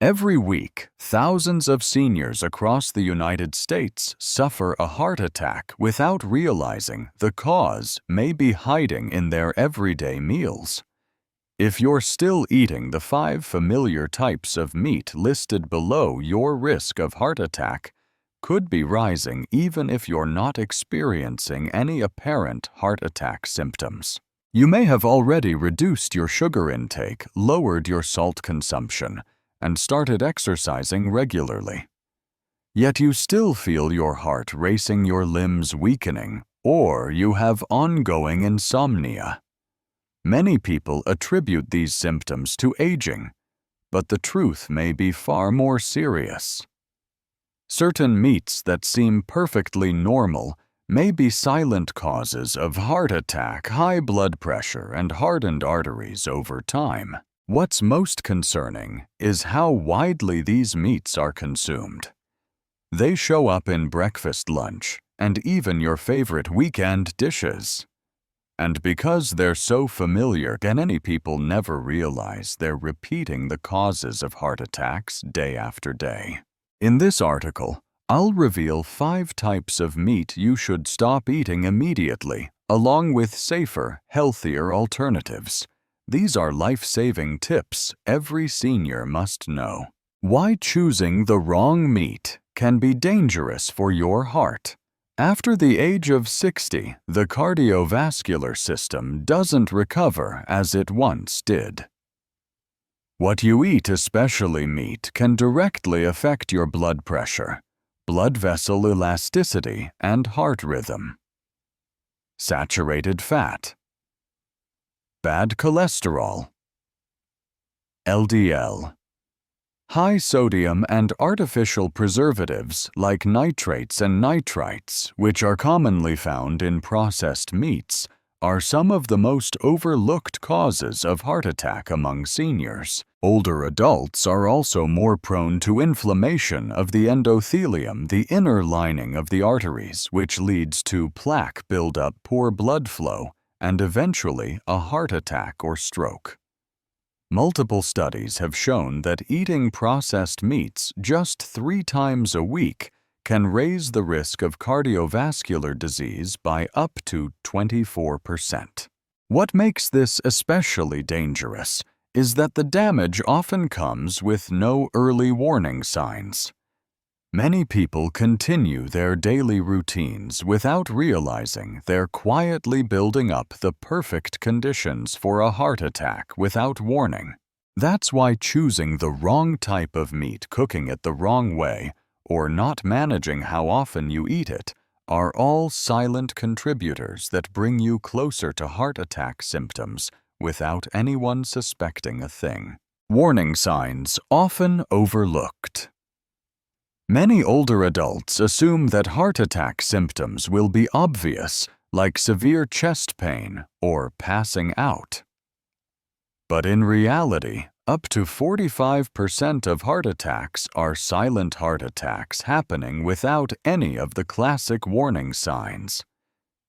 Every week, thousands of seniors across the United States suffer a heart attack without realizing the cause may be hiding in their everyday meals. If you're still eating the 5 familiar types of meat listed below, your risk of heart attack could be rising even if you're not experiencing any apparent heart attack symptoms. You may have already reduced your sugar intake, lowered your salt consumption, and started exercising regularly. Yet you still feel your heart racing, your limbs weakening, or you have ongoing insomnia. Many people attribute these symptoms to aging, but the truth may be far more serious. Certain meats that seem perfectly normal may be silent causes of heart attack, high blood pressure, and hardened arteries over time. What's most concerning is how widely these meats are consumed. They show up in breakfast, lunch, and even your favorite weekend dishes. And because they're so familiar, many people never realize they're repeating the causes of heart attacks day after day. In this article, I'll reveal 5 types of meat you should stop eating immediately, along with safer, healthier alternatives. These are life-saving tips every senior must know. Why choosing the wrong meat can be dangerous for your heart. After the age of 60, the cardiovascular system doesn't recover as it once did. What you eat, especially meat, can directly affect your blood pressure, blood vessel elasticity, and heart rhythm. Saturated fat. Bad cholesterol. LDL. High sodium and artificial preservatives like nitrates and nitrites, which are commonly found in processed meats, are some of the most overlooked causes of heart attack among seniors. Older adults are also more prone to inflammation of the endothelium, the inner lining of the arteries, which leads to plaque buildup, poor blood flow, and eventually a heart attack or stroke. Multiple studies have shown that eating processed meats just 3 times a week can raise the risk of cardiovascular disease by up to 24%. What makes this especially dangerous is that the damage often comes with no early warning signs. Many people continue their daily routines without realizing they're quietly building up the perfect conditions for a heart attack without warning. That's why choosing the wrong type of meat, cooking it the wrong way, or not managing how often you eat it are all silent contributors that bring you closer to heart attack symptoms without anyone suspecting a thing. Warning signs often overlooked. Many older adults assume that heart attack symptoms will be obvious, like severe chest pain or passing out. But in reality, up to 45% of heart attacks are silent heart attacks happening without any of the classic warning signs.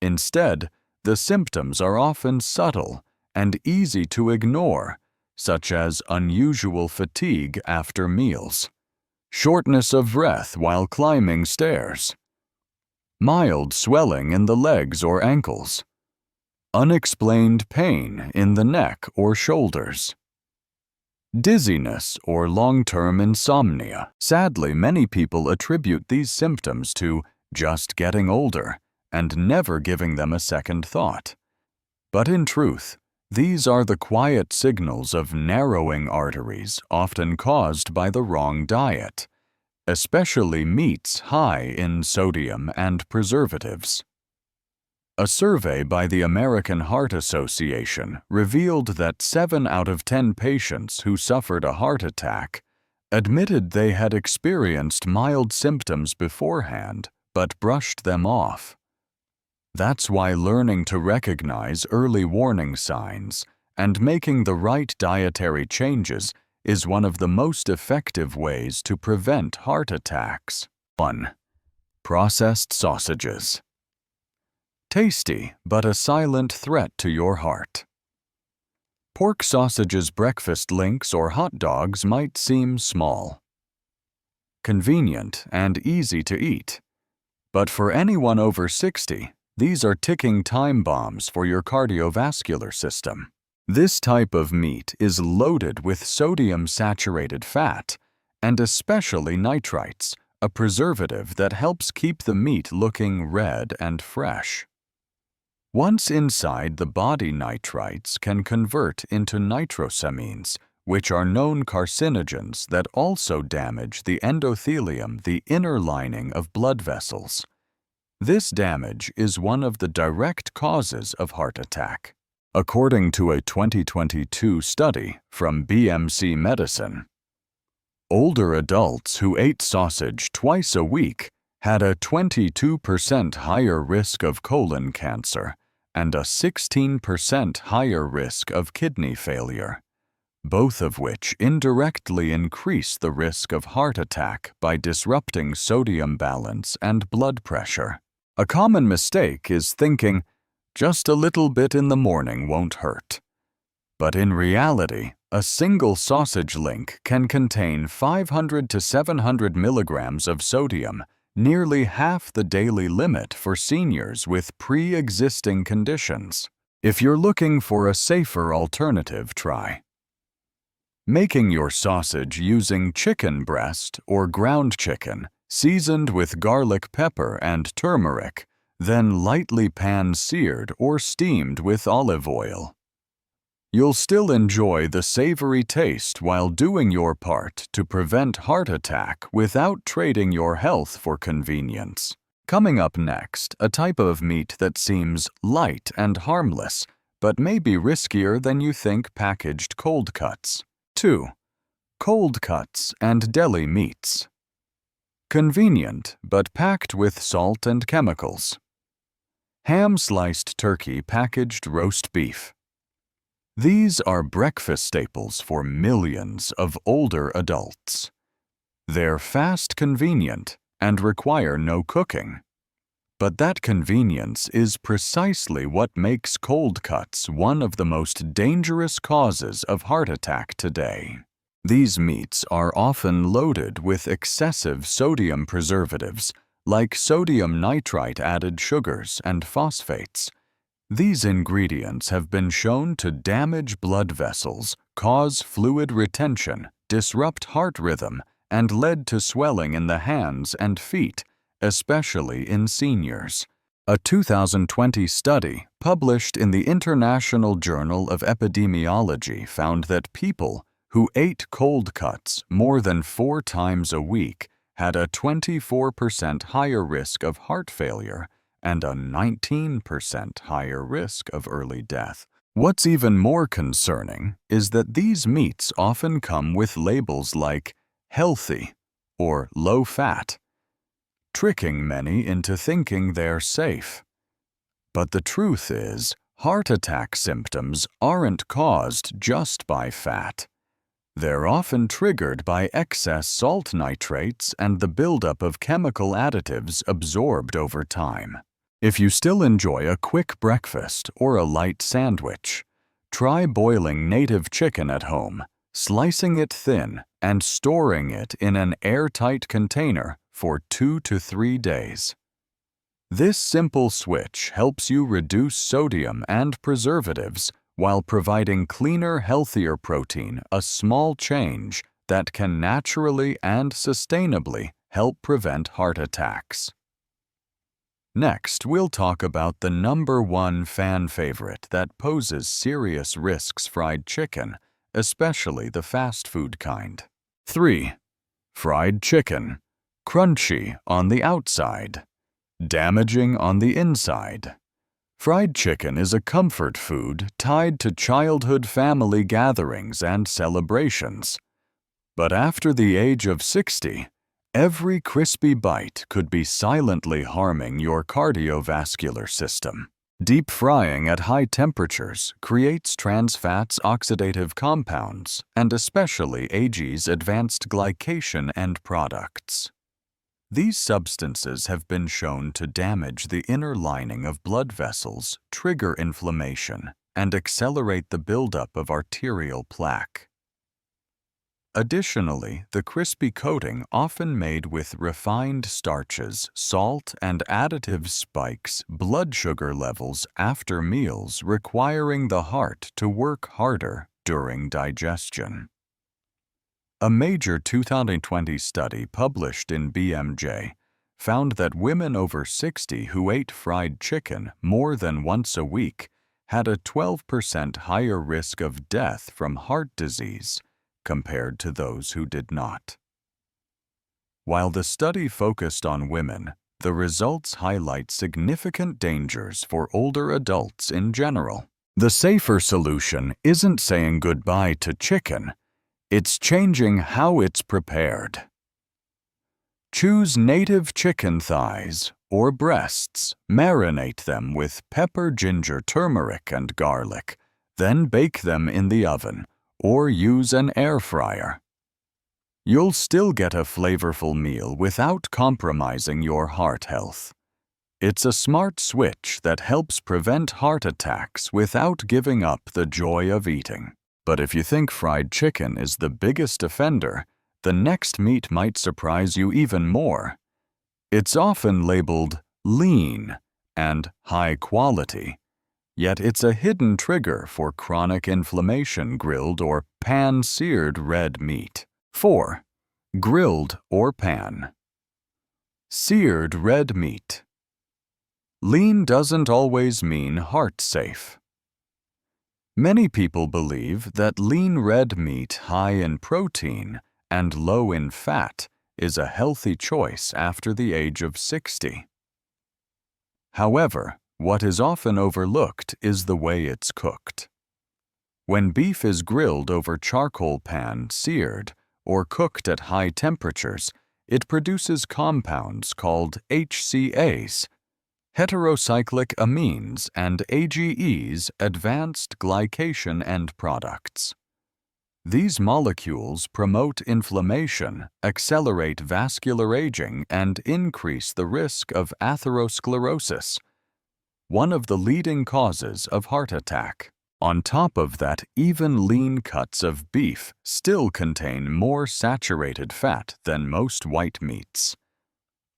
Instead, the symptoms are often subtle and easy to ignore, such as unusual fatigue after meals, shortness of breath while climbing stairs, mild swelling in the legs or ankles, unexplained pain in the neck or shoulders, dizziness or long-term insomnia. Sadly, many people attribute these symptoms to just getting older and never giving them a second thought. But in truth, these are the quiet signals of narrowing arteries often caused by the wrong diet, especially meats high in sodium and preservatives. A survey by the American Heart Association revealed that 7 out of 10 patients who suffered a heart attack admitted they had experienced mild symptoms beforehand but brushed them off. That's why learning to recognize early warning signs and making the right dietary changes is one of the most effective ways to prevent heart attacks. 1. Processed sausages. Tasty, but a silent threat to your heart. Pork sausages, breakfast links, or hot dogs might seem small, convenient, and easy to eat. But for anyone over 60, these are ticking time bombs for your cardiovascular system. This type of meat is loaded with sodium-saturated fat, and especially nitrites, a preservative that helps keep the meat looking red and fresh. Once inside the body, nitrites can convert into nitrosamines, which are known carcinogens that also damage the endothelium, the inner lining of blood vessels. This damage is one of the direct causes of heart attack. According to a 2022 study from BMC Medicine, older adults who ate sausage twice a week had a 22% higher risk of colon cancer and a 16% higher risk of kidney failure, both of which indirectly increase the risk of heart attack by disrupting sodium balance and blood pressure. A common mistake is thinking, just a little bit in the morning won't hurt. But in reality, a single sausage link can contain 500 to 700 milligrams of sodium, nearly half the daily limit for seniors with pre-existing conditions. If you're looking for a safer alternative, try making your sausage using chicken breast or ground chicken, seasoned with garlic, pepper, and turmeric, then lightly pan-seared or steamed with olive oil. You'll still enjoy the savory taste while doing your part to prevent heart attack without trading your health for convenience. Coming up next, a type of meat that seems light and harmless, but may be riskier than you think: packaged cold cuts. 2. Cold cuts and deli meats. Convenient, but packed with salt and chemicals. Ham-sliced turkey, packaged roast beef. These are breakfast staples for millions of older adults. They're fast, convenient, and require no cooking. But that convenience is precisely what makes cold cuts one of the most dangerous causes of heart attack today. These meats are often loaded with excessive sodium preservatives, like sodium nitrite, added sugars, and phosphates. These ingredients have been shown to damage blood vessels, cause fluid retention, disrupt heart rhythm, and lead to swelling in the hands and feet, especially in seniors. A 2020 study published in the International Journal of Epidemiology found that people who ate cold cuts more than 4 times a week had a 24% higher risk of heart failure and a 19% higher risk of early death. What's even more concerning is that these meats often come with labels like healthy or low fat, tricking many into thinking they're safe. But the truth is, heart attack symptoms aren't caused just by fat. They're often triggered by excess salt nitrates and the buildup of chemical additives absorbed over time. If you still enjoy a quick breakfast or a light sandwich, try boiling native chicken at home, slicing it thin, and storing it in an airtight container for 2 to 3 days. This simple switch helps you reduce sodium and preservatives while providing cleaner, healthier protein, a small change that can naturally and sustainably help prevent heart attacks. Next, we'll talk about the #1 fan favorite that poses serious risks: fried chicken, especially the fast food kind. 3. Fried chicken. Crunchy on the outside, damaging on the inside. Fried chicken is a comfort food tied to childhood family gatherings and celebrations. But after the age of 60, every crispy bite could be silently harming your cardiovascular system. Deep frying at high temperatures creates trans fats, oxidative compounds, and especially AGE's advanced glycation end products. These substances have been shown to damage the inner lining of blood vessels, trigger inflammation, and accelerate the buildup of arterial plaque. Additionally, the crispy coating often made with refined starches, salt, and additives spikes blood sugar levels after meals, requiring the heart to work harder during digestion. A major 2020 study published in BMJ found that women over 60 who ate fried chicken more than once a week had a 12% higher risk of death from heart disease compared to those who did not. While the study focused on women, the results highlight significant dangers for older adults in general. The safer solution isn't saying goodbye to chicken, it's changing how it's prepared. Choose native chicken thighs or breasts, marinate them with pepper, ginger, turmeric, and garlic, then bake them in the oven or use an air fryer. You'll still get a flavorful meal without compromising your heart health. It's a smart switch that helps prevent heart attacks without giving up the joy of eating. But if you think fried chicken is the biggest offender, the next meat might surprise you even more. It's often labeled lean and high quality, yet it's a hidden trigger for chronic inflammation. Grilled or pan-seared red meat. 4. Grilled or pan. Seared red meat. Lean doesn't always mean heart-safe. Many people believe that lean red meat high in protein and low in fat is a healthy choice after the age of 60. However, what is often overlooked is the way it's cooked. When beef is grilled over charcoal pan, seared, or cooked at high temperatures, it produces compounds called HCAs, heterocyclic amines, and AGEs, advanced glycation end products. These molecules promote inflammation, accelerate vascular aging, and increase the risk of atherosclerosis, one of the leading causes of heart attack. On top of that, even lean cuts of beef still contain more saturated fat than most white meats.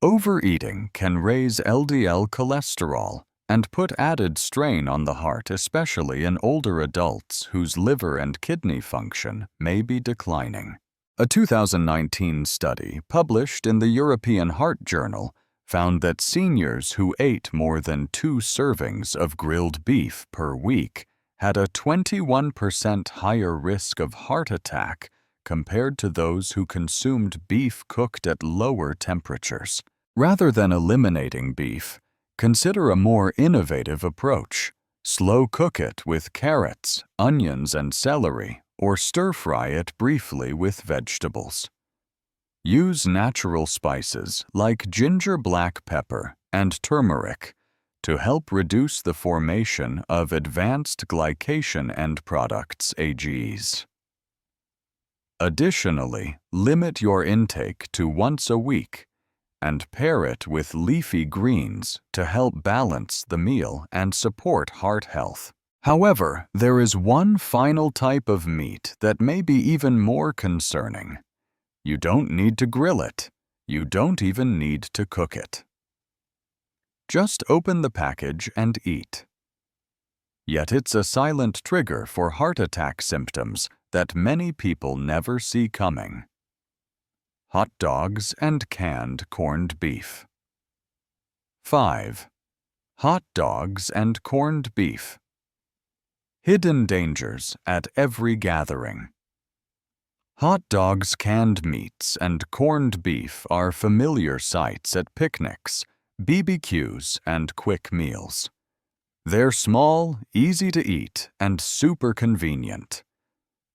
Overeating can raise LDL cholesterol and put added strain on the heart, especially in older adults whose liver and kidney function may be declining. A 2019 study published in the European Heart Journal found that seniors who ate more than 2 servings of grilled beef per week had a 21% higher risk of heart attack compared to those who consumed beef cooked at lower temperatures. Rather than eliminating beef, consider a more innovative approach. Slow cook it with carrots, onions, and celery, or stir-fry it briefly with vegetables. Use natural spices like ginger, black pepper, and turmeric to help reduce the formation of advanced glycation end products, AGEs. Additionally, limit your intake to once a week and pair it with leafy greens to help balance the meal and support heart health. However, there is one final type of meat that may be even more concerning. You don't need to grill it. You don't even need to cook it. Just open the package and eat. Yet it's a silent trigger for heart attack symptoms that many people never see coming. Hot dogs and canned corned beef. 5. Hot dogs and corned beef. Hidden dangers at every gathering. Hot dogs, canned meats, and corned beef are familiar sights at picnics, BBQs, and quick meals. They're small, easy to eat, and super convenient.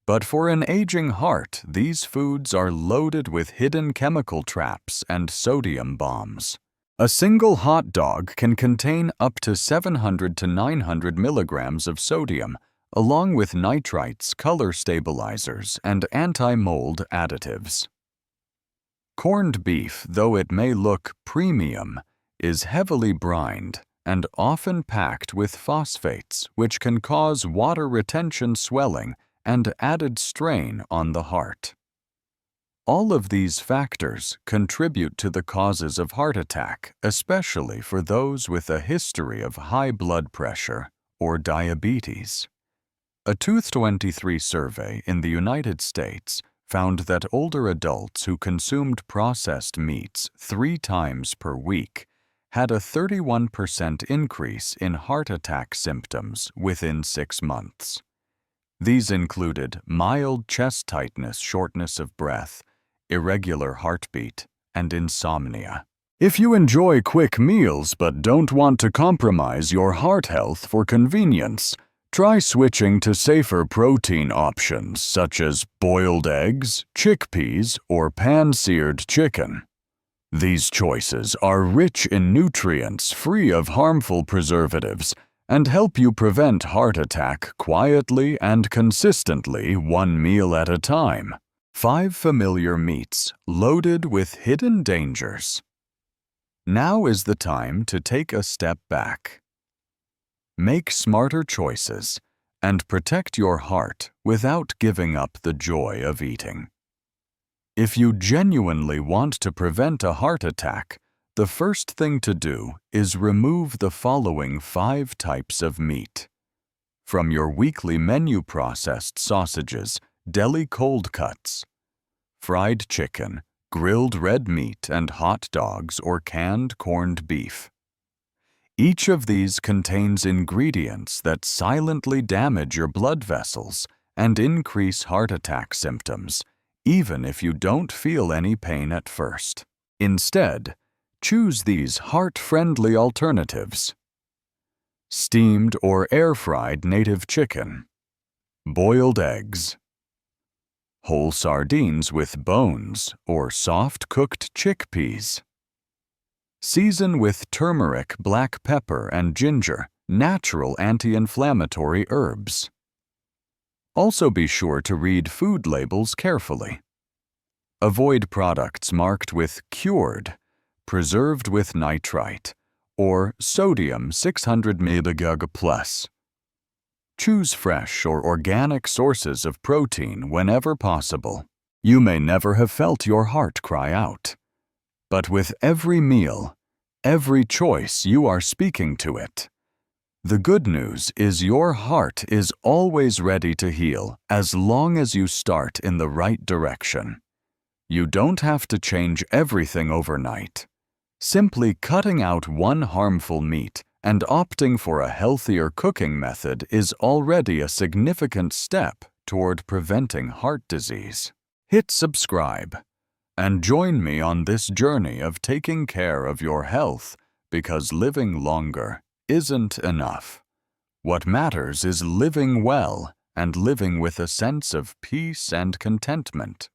But for an aging heart, these foods are loaded with hidden chemical traps and sodium bombs. A single hot dog can contain up to 700 to 900 milligrams of sodium, along with nitrites, color stabilizers, and anti-mold additives. Corned beef, though it may look premium, is heavily brined and often packed with phosphates, which can cause water retention swelling and added strain on the heart. All of these factors contribute to the causes of heart attack, especially for those with a history of high blood pressure or diabetes. A 2023 survey in the United States found that older adults who consumed processed meats 3 times per week had a 31% increase in heart attack symptoms within 6 months. These included mild chest tightness, shortness of breath, irregular heartbeat, and insomnia. If you enjoy quick meals but don't want to compromise your heart health for convenience, try switching to safer protein options such as boiled eggs, chickpeas, or pan-seared chicken. These choices are rich in nutrients free of harmful preservatives and help you prevent heart attack quietly and consistently 1 meal at a time. 5 familiar meats loaded with hidden dangers. Now is the time to take a step back. Make smarter choices and protect your heart without giving up the joy of eating. If you genuinely want to prevent a heart attack, the first thing to do is remove the following 5 types of meat. From your weekly menu: processed sausages, deli cold cuts, fried chicken, grilled red meat, and hot dogs or canned corned beef. Each of these contains ingredients that silently damage your blood vessels and increase heart attack symptoms, even if you don't feel any pain at first. Instead, choose these heart-friendly alternatives: steamed or air-fried native chicken, boiled eggs, whole sardines with bones or soft-cooked chickpeas. Season with turmeric, black pepper, and ginger, natural anti-inflammatory herbs. Also be sure to read food labels carefully. Avoid products marked with cured, preserved with nitrite, or sodium 600 mg+. Choose fresh or organic sources of protein whenever possible. You may never have felt your heart cry out, but with every meal, every choice, you are speaking to it. The good news is your heart is always ready to heal as long as you start in the right direction. You don't have to change everything overnight. Simply cutting out one harmful meat and opting for a healthier cooking method is already a significant step toward preventing heart disease. Hit subscribe and join me on this journey of taking care of your health, because living longer isn't enough. What matters is living well and living with a sense of peace and contentment.